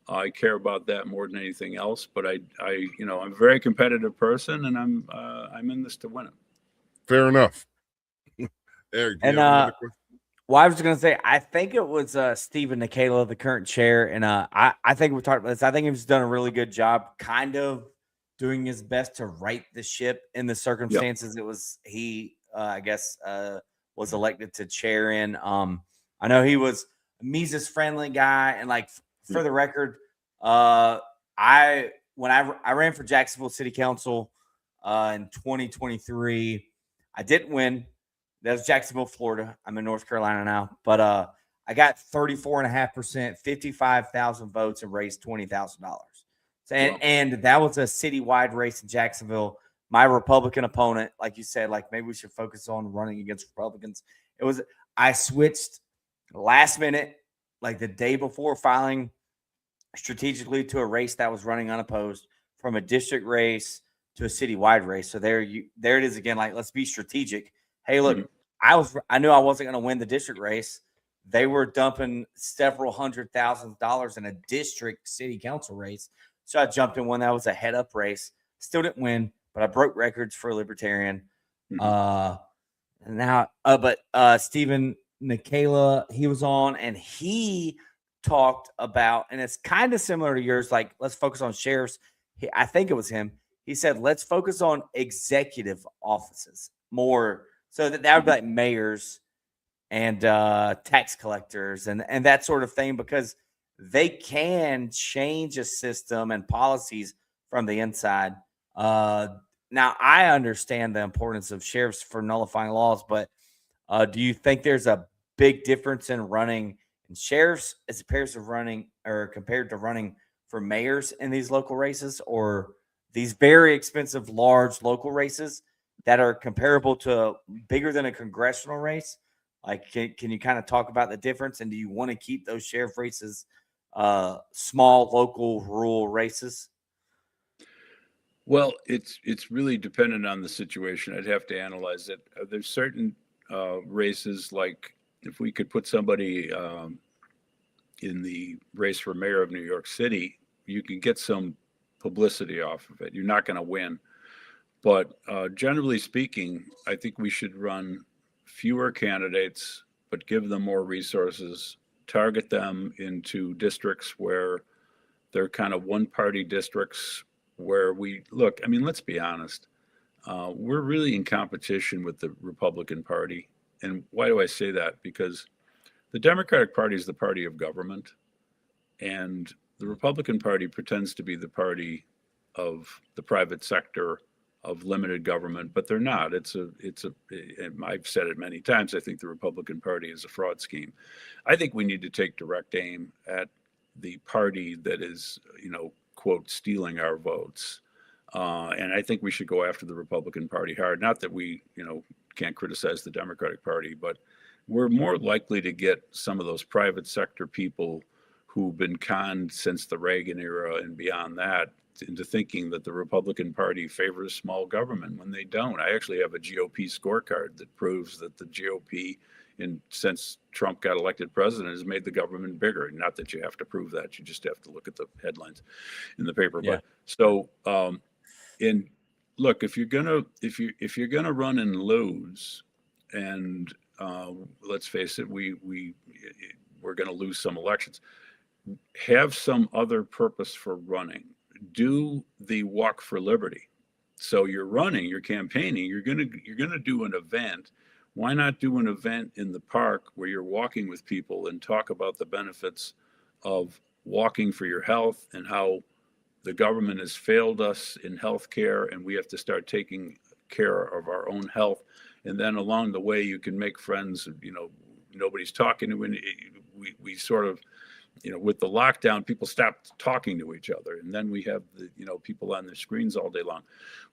I care about that more than anything else. But I'm a very competitive person, and I'm in this to win it. Fair enough. Eric, do you have another question? Well, I was going to say, I think it was Stephen Nikala, the current chair, and I think we talked about this. I think he's done a really good job, kind of doing his best to right the ship in the circumstances. Yep. It was I guess, was elected to chair in. I know he was a Mises friendly guy, and like for the record, when I ran for Jacksonville City Council in 2023, I didn't win. That was Jacksonville, Florida. I'm in North Carolina now, but I got 34.5%, 55,000 votes, and raised $20,000. And that was a citywide race in Jacksonville. My Republican opponent, like you said, like maybe we should focus on running against Republicans. I switched last minute, like the day before filing, strategically to a race that was running unopposed, from a district race to a citywide race. So there it is again. Like, let's be strategic. Hey, look, I knew I wasn't going to win the district race. They were dumping several $100,000 in a district city council race. So I jumped in one that was a head-up race. Still didn't win, but I broke records for a libertarian. But Stephen Nikala, he was on, and he talked about, and it's kind of similar to yours, like, let's focus on sheriffs. I think it was him. He said, let's focus on executive offices more. So that would be like mayors and tax collectors and that sort of thing, because they can change a system and policies from the inside. Now, I understand the importance of sheriffs for nullifying laws, but do you think there's a big difference in running in sheriffs as compared to running for mayors in these local races, or these very expensive, large local races that are comparable to bigger than a congressional race? Like, can you kind of talk about the difference? And do you want to keep those sheriff races small, local, rural races? Well, it's really dependent on the situation. I'd have to analyze it. There's certain races, like if we could put somebody in the race for mayor of New York City, you can get some publicity off of it. You're not going to win. But generally speaking, I think we should run fewer candidates, but give them more resources, target them into districts where they're kind of one-party districts where let's be honest. We're really in competition with the Republican Party. And why do I say that? Because the Democratic Party is the party of government, and the Republican Party pretends to be the party of the private sector, of limited government, but they're not. I've said it many times, I think the Republican Party is a fraud scheme. I think we need to take direct aim at the party that is, quote, stealing our votes. And I think we should go after the Republican Party hard. Not that we, can't criticize the Democratic Party, but we're more likely to get some of those private sector people who've been conned since the Reagan era and beyond that into thinking that the Republican Party favors small government when they don't. I actually have a GOP scorecard that proves that the GOP, since Trump got elected president, has made the government bigger. Not that you have to prove that; you just have to look at the headlines in the paper. Yeah. But so, look, if you're gonna run and lose, and let's face it, we're gonna lose some elections. Have some other purpose for running. Do the Walk for Liberty. So you're running, you're campaigning, you're gonna do an event Why not do an event in the park where you're walking with people and talk about the benefits of walking for your health and how the government has failed us in healthcare and we have to start taking care of our own health. And then along the way, you can make friends. Nobody's talking to we sort of, with the lockdown, people stopped talking to each other. And then we have people on their screens all day long.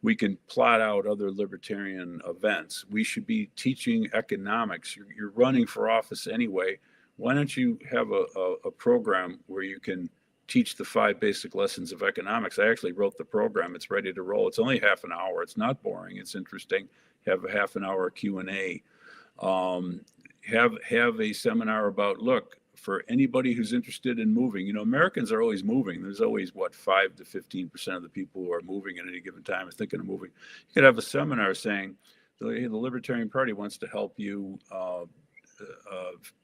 We can plot out other libertarian events. We should be teaching economics. You're running for office anyway. Why don't you have a program where you can teach the 5 basic lessons of economics? I actually wrote the program. It's ready to roll. It's only half an hour. It's not boring. It's interesting. Have a half an hour Q&A. Have a seminar about, look, for anybody who's interested in moving, Americans are always moving. There's always 5 to 15% of the people who are moving at any given time are thinking of moving. You could have a seminar saying, hey, the Libertarian Party wants to help you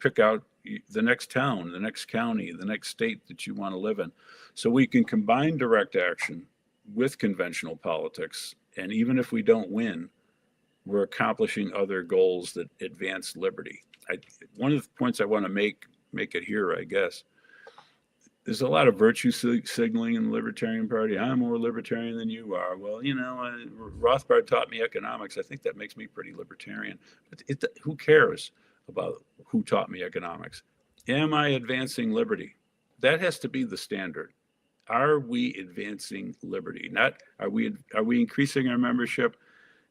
pick out the next town, the next county, the next state that you want to live in. So we can combine direct action with conventional politics. And even if we don't win, we're accomplishing other goals that advance liberty. One of the points I want to make it here, I guess, there's a lot of virtue signaling in the Libertarian Party. I'm more libertarian than you are. Well, Rothbard taught me economics. I think that makes me pretty libertarian. But who cares about who taught me economics? Am I advancing liberty? That has to be the standard. Are we advancing liberty? Not are we increasing our membership?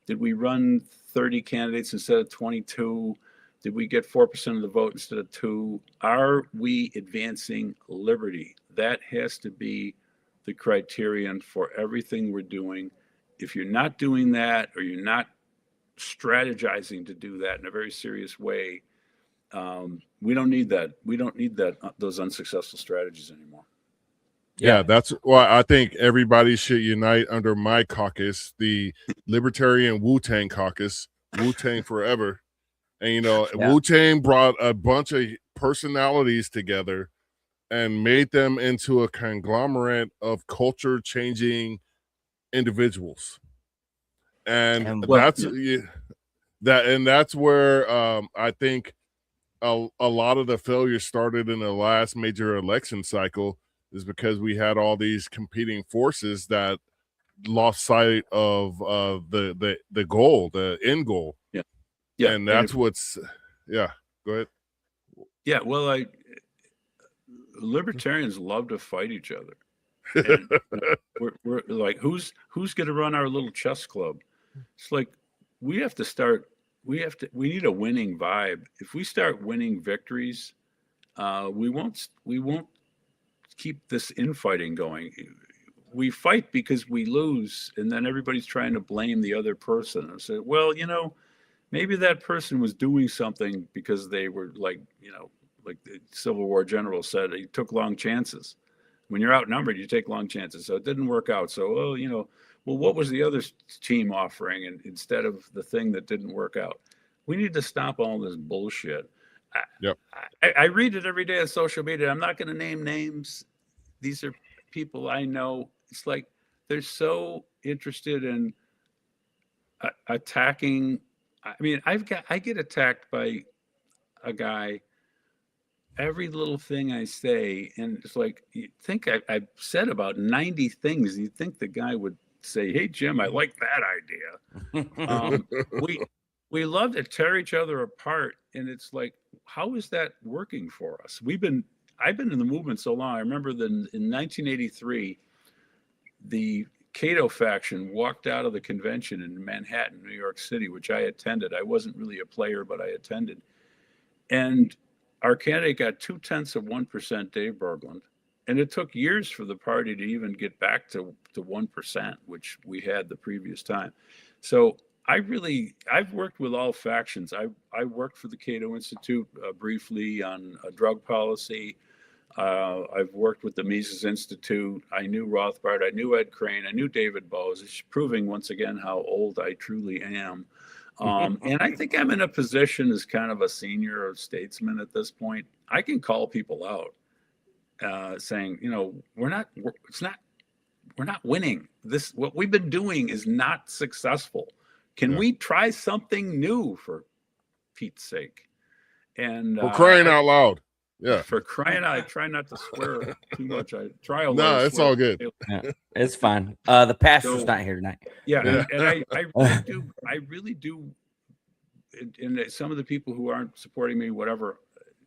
Did we run 30 candidates instead of 22? Did we get 4% of the vote instead of 2? Are we advancing liberty? That has to be the criterion for everything we're doing. If you're not doing that, or you're not strategizing to do that in a very serious way, we don't need that. We don't need those unsuccessful strategies anymore. Yeah, that's why I think everybody should unite under my caucus, the Libertarian Wu-Tang Caucus, Wu-Tang Forever. And, Wu-Tang brought a bunch of personalities together and made them into a conglomerate of culture-changing individuals. And that's where I think a lot of the failure started in the last major election cycle, is because we had all these competing forces that lost sight of the goal, the end goal. Yeah, and that's go ahead. Yeah, well, libertarians love to fight each other. And we're like, who's going to run our little chess club? It's like we need a winning vibe. If we start winning victories, we won't keep this infighting going. We fight because we lose, and then everybody's trying to blame the other person and say, well, maybe that person was doing something because they were like the Civil War general said, he took long chances. When you're outnumbered, you take long chances. So it didn't work out. So, what was the other team offering, and instead of the thing that didn't work out? We need to stop all this bullshit. Yep. I read it every day on social media. I'm not going to name names. These are people I know. It's like they're so interested in attacking. I mean, I get attacked by a guy every little thing I say, and it's like, you think I've said about 90 things. You think the guy would say, "Hey, Jim, I like that idea." We love to tear each other apart, and it's like, how is that working for us? I've been in the movement so long. I remember that in 1983, the Cato faction walked out of the convention in Manhattan, New York City, which I attended. I wasn't really a player, but I attended. And our candidate got 0.2%, Dave Berglund. And it took years for the party to even get back to 1%, which we had the previous time. So I've worked with all factions. I worked for the Cato Institute briefly on drug policy. I've worked with the Mises Institute. I knew Rothbard. I knew Ed Crane. I knew David Bowes. It's proving once again how old I truly am. And I think I'm in a position as kind of a senior statesman at this point. I can call people out, saying, we're not winning. What we've been doing is not successful. Can we try something new for Pete's sake. And For crying out loud. Yeah. For crying out, I try not to swear too much. I try a No, lot. it's all good. Yeah, it's fine. The pastor's So- not here tonight. Yeah, and I really do. And some of the people who aren't supporting me, whatever,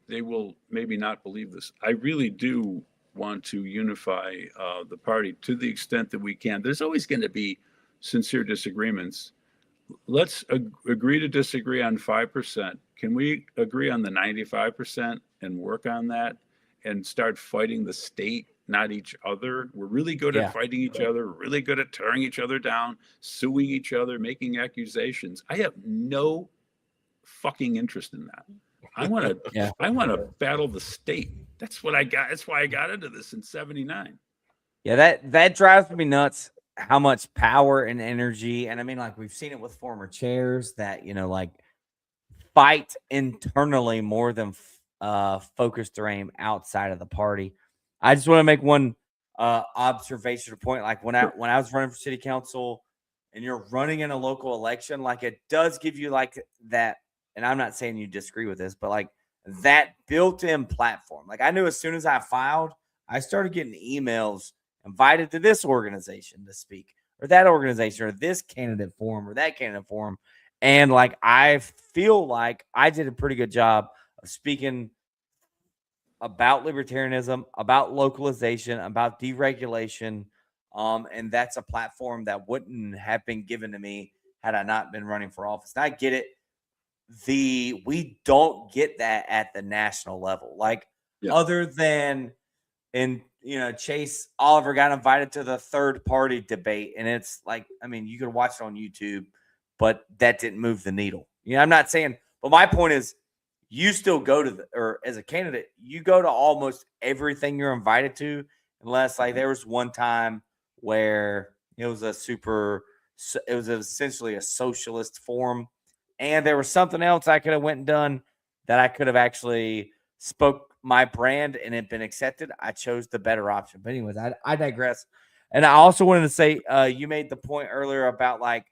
they will maybe not believe this. I really do want to unify the party to the extent that we can. There's always going to be sincere disagreements. Let's agree to disagree on 5%. Can we agree on the 95% and work on that and start fighting the state, not each other? We're really good at fighting each other, really good at tearing each other down, suing each other, making accusations. I have no fucking interest in that. I want to battle the state. That's what I got. That's why I got into this in '79. Yeah, that drives me nuts. How much power and energy, and I mean, like we've seen it with former chairs that like fight internally more than focus their aim outside of the party. I just want to make one observation or point. Like when I was running for city council, and you're running in a local election, like it does give you like that. And I'm not saying you disagree with this, but like that built-in platform. Like I knew as soon as I filed, I started getting emails invited to this organization to speak, or that organization, or this candidate forum, or that candidate forum. And like I feel like I did a pretty good job of speaking about libertarianism, about localization, about deregulation. And that's a platform that wouldn't have been given to me had I not been running for office. And I get it. We don't get that at the national level, like other than Chase Oliver got invited to the third party debate, and it's like, I mean, you could watch it on YouTube, but that didn't move the needle. I'm not saying, but my point is, you still go to or as a candidate, you go to almost everything you're invited to, unless like there was one time where it was essentially a socialist forum. And there was something else I could have went and done that I could have actually spoke my brand and it been accepted. I chose the better option. But anyways, I digress. And I also wanted to say, you made the point earlier about like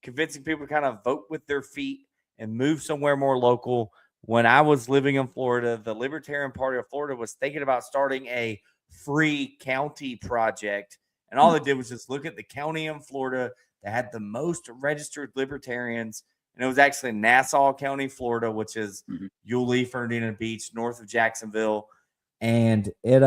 convincing people to kind of vote with their feet and move somewhere more local. When I was living in Florida, the Libertarian Party of Florida was thinking about starting a free county project. And all they did was just look at the county in Florida that had the most registered libertarians. And it was actually Nassau County, Florida, which is Yulee, Fernandina Beach, north of Jacksonville. And it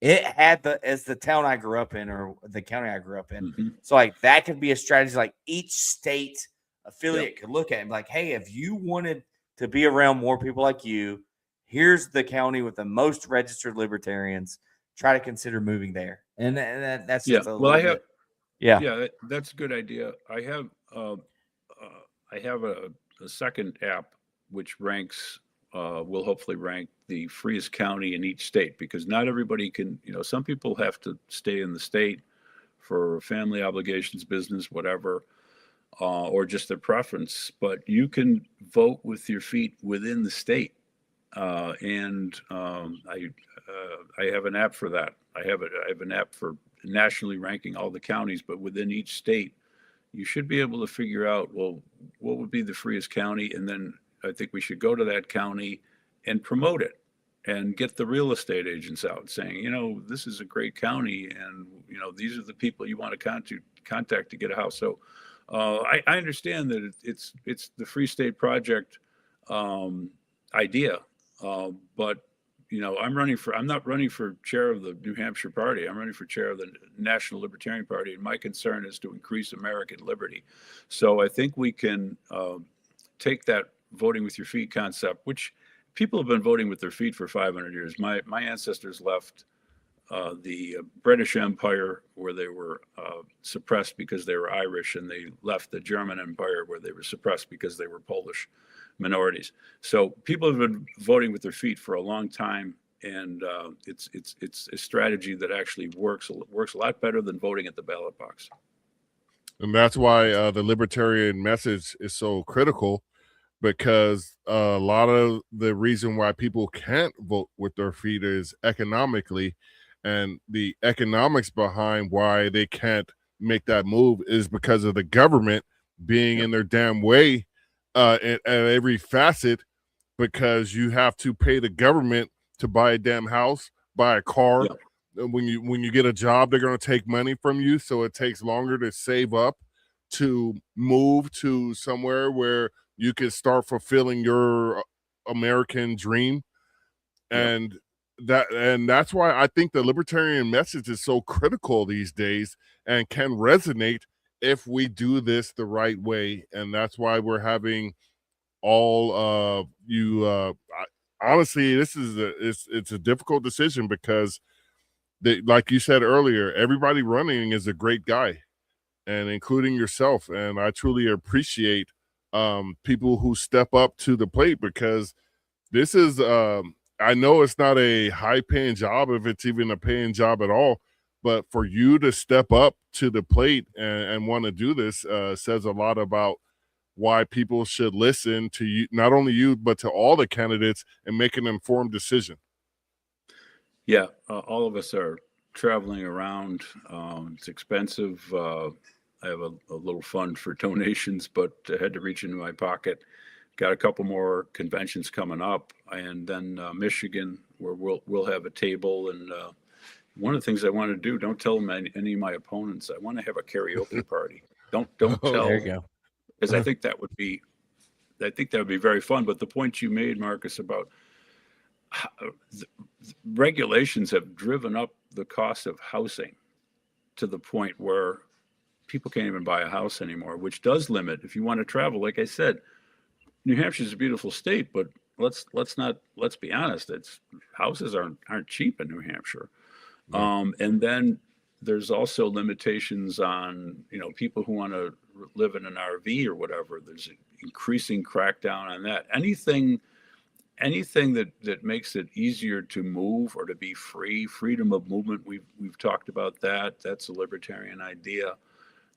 had as the town I grew up in, or the county I grew up in. So like that could be a strategy. Like each state affiliate could look at it and be like, hey, if you wanted to be around more people like you, here's the county with the most registered libertarians. Try to consider moving there. And that's just that's a good idea. I have a second app which ranks, will hopefully rank the freest county in each state, because not everybody can, some people have to stay in the state for family obligations, business, whatever, or just their preference, but you can vote with your feet within the state. I have an app for that. I have an app for nationally ranking all the counties, but within each state, you should be able to figure out, well, what would be the freest county? And then I think we should go to that county and promote it and get the real estate agents out saying, this is a great county, and, these are the people you want to contact to get a house. So I understand that it's the Free State Project idea, but I'm not running for chair of the New Hampshire party. I'm running for chair of the National Libertarian Party. And my concern is to increase American liberty. So I think we can take that voting with your feet concept, which people have been voting with their feet for 500 years. My ancestors left the British Empire, where they were suppressed because they were Irish, and they left the German Empire, where they were suppressed because they were Polish minorities. So people have been voting with their feet for a long time, and it's a strategy that actually works a lot better than voting at the ballot box. And that's why the libertarian message is so critical, because a lot of the reason why people can't vote with their feet is economically, and the economics behind why they can't make that move is because of the government being in their damn way at every facet, because you have to pay the government to buy a damn house, buy a car. Yeah. When you get a job, they're going to take money from you, so it takes longer to save up to move to somewhere where you can start fulfilling your American dream. And that's why I think the libertarian message is so critical these days and can resonate if we do this the right way. And that's why we're having all honestly, this is it's a difficult decision, because like you said earlier, everybody running is a great guy, and including yourself. And I truly appreciate people who step up to the plate, because this is I know it's not a high paying job, if it's even a paying job at all, but for you to step up to the plate and want to do this says a lot about why people should listen to you, not only you, but to all the candidates, and make an informed decision. Yeah, all of us are traveling around. It's expensive. I have a little fund for donations, but I had to reach into my pocket. Got a couple more conventions coming up, and then Michigan, where we'll have a table. And one of the things I want to do, don't tell them any of my opponents, I want to have a karaoke party. Don't Oh, tell. There you go. Because I think that would be very fun. But the point you made, Marcus, about the regulations have driven up the cost of housing to the point where people can't even buy a house anymore, which does limit if you want to travel. Like I said, New Hampshire is a beautiful state, but let's be honest. Houses aren't cheap in New Hampshire. Yeah. And then there's also limitations on, people who want to live in an RV or whatever. There's an increasing crackdown on that. Anything that makes it easier to move or to be free, freedom of movement. We've talked about that. That's a libertarian idea.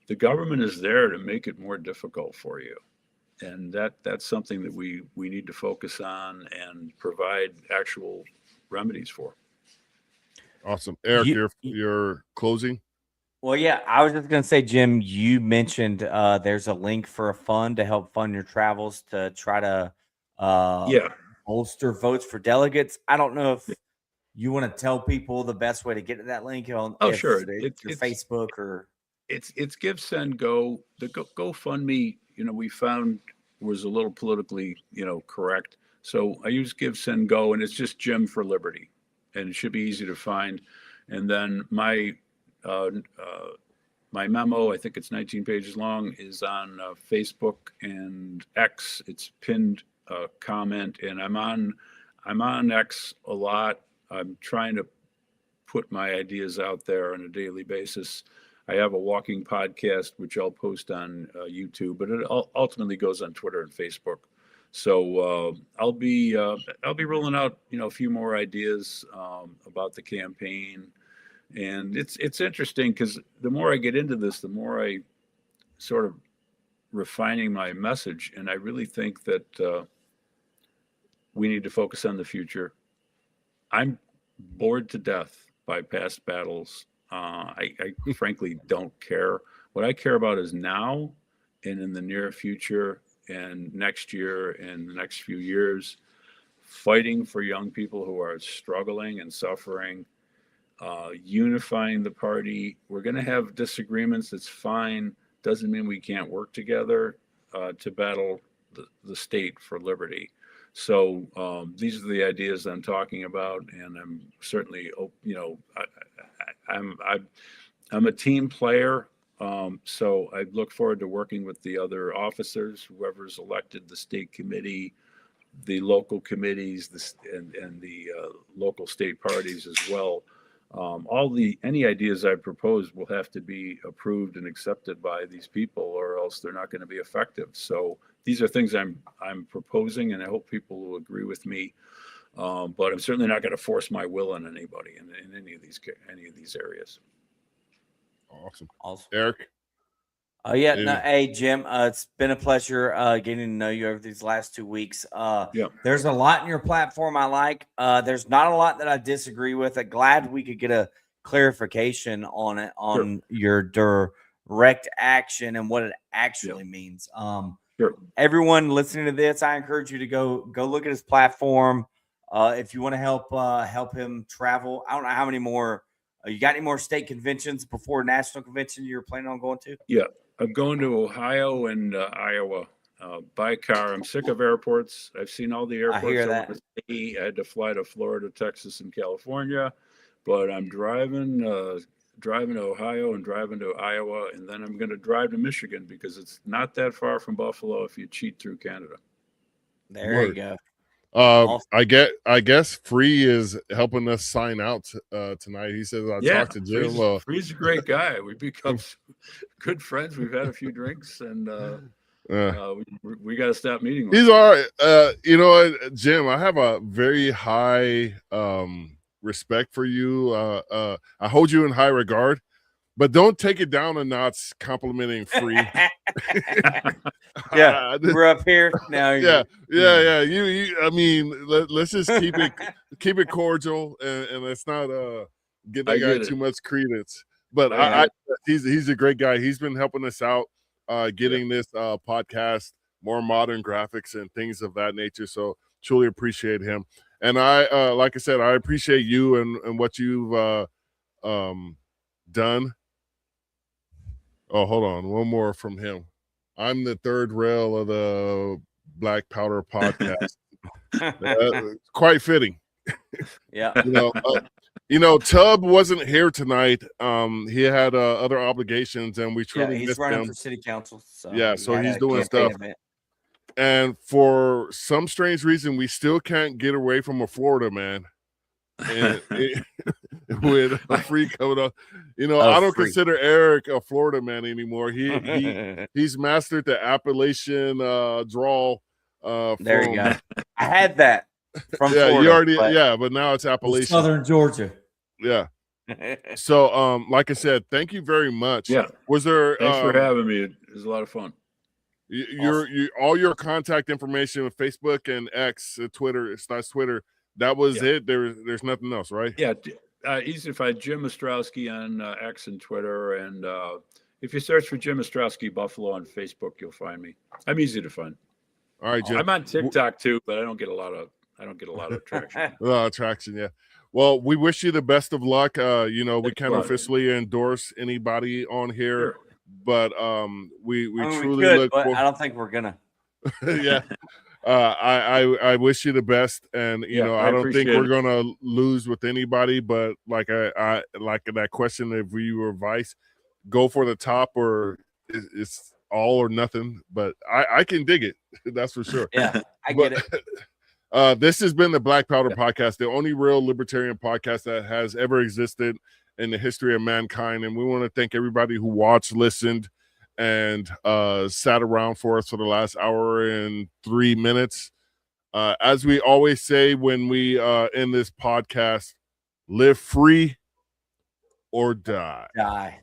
The government is there to make it more difficult for you. And that's something that we need to focus on and provide actual remedies for. Awesome. Eric, your closing? Well, yeah, I was just going to say, Jim, you mentioned there's a link for a fund to help fund your travels to try to bolster votes for delegates. I don't know if you want to tell people the best way to get to that link on sure. It's your Facebook or it's Give, Send, Go. The GoFundMe, we found was a little politically, correct. So I use Give, Send, Go, and it's just Jim for Liberty, and it should be easy to find. And then my memo, I think it's 19 pages long, is on Facebook and X. It's pinned comment, and I'm on X a lot. I'm trying to put my ideas out there on a daily basis. I have a walking podcast, which I'll post on YouTube, but it ultimately goes on Twitter and Facebook. So I'll be rolling out, a few more ideas about the campaign. And it's interesting because the more I get into this, the more I sort of refining my message. And I really think that we need to focus on the future. I'm bored to death by past battles. I frankly don't care. What I care about is now and in the near future and next year and the next few years, fighting for young people who are struggling and suffering. Unifying the party. We're going to have disagreements. That's fine. Doesn't mean we can't work together to battle the state for liberty. So these are the ideas I'm talking about, and I'm certainly, I'm a team player. So I look forward to working with the other officers, whoever's elected, the state committee, the local committees, and the local state parties as well. Any ideas I propose will have to be approved and accepted by these people, or else they're not going to be effective. So these are things I'm proposing, and I hope people will agree with me. But I'm certainly not going to force my will on anybody in any of these areas. Awesome. Eric? Hey, Jim, it's been a pleasure getting to know you over these last 2 weeks. There's a lot in your platform I like. There's not a lot that I disagree with. I'm glad we could get a clarification on your direct action and what it actually means. Sure. Everyone listening to this, I encourage you to go look at his platform. If you want to help him travel. I don't know how many more. You got any more state conventions before national convention you're planning on going to? Yeah, I'm going to Ohio and Iowa by car. I'm sick of airports. I've seen all the airports. I hear over that. the sea. I had to fly to Florida, Texas, and California, but I'm driving to Ohio and driving to Iowa, and then I'm going to drive to Michigan because it's not that far from Buffalo if you cheat through Canada. There Word. you go. I guess Free is helping us sign out tonight. He says I talked to Jim. Free's a great guy. We've become good friends. We've had a few drinks, and we got to stop meeting. He's all right. You know what, Jim? I have a very high respect for you. I hold you in high regard, but don't take it down a notch complimenting Free. Yeah, we're up here now. Yeah. You. I mean, let's just keep it cordial, and let's not give that guy too much credence. But he's a great guy. He's been helping us out, getting this podcast more modern graphics and things of that nature. So truly appreciate him. And I, like I said, I appreciate you and what you've done. Oh, hold on, one more from him. I'm the third rail of the Black Powder podcast. Quite fitting. Yeah. You know, Tubb wasn't here tonight. He had other obligations, and we truly he's missed running him for city council. So yeah, so he's doing stuff. And for some strange reason, we still can't get away from a Florida man. And with a Free coming up, you know, I don't consider Eric a Florida man anymore. He's mastered the Appalachian drawl. There you go. I had that from Florida, you already but now it's Appalachian, Southern Georgia. Yeah. So, like I said, thank you very much. Yeah. Was there? Thanks for having me. It was a lot of fun. All your contact information with Facebook and X, Twitter. That was it. There's nothing else, right? Yeah. Easy to find Jim Ostrowski on X and Twitter, and if you search for Jim Ostrowski Buffalo on Facebook, you'll find me. I'm easy to find. All right, Jim. I'm on TikTok too, but I don't get a lot of traction. A lot of traction, yeah. Well, we wish you the best of luck. You know, we can't officially endorse anybody on here. Sure. But we truly could, look but I don't think we're gonna. Yeah. I wish you the best, and you know, I don't think we're gonna lose with anybody, but like I like that question, if we were vice, go for the top, or it's all or nothing. But I can dig it, that's for sure. Yeah, I get it. This has been the Black Powder Podcast, the only real libertarian podcast that has ever existed in the history of mankind. And we want to thank everybody who watched, listened, and sat around for us for the last hour and 3 minutes. As we always say when we end this podcast, live free or die.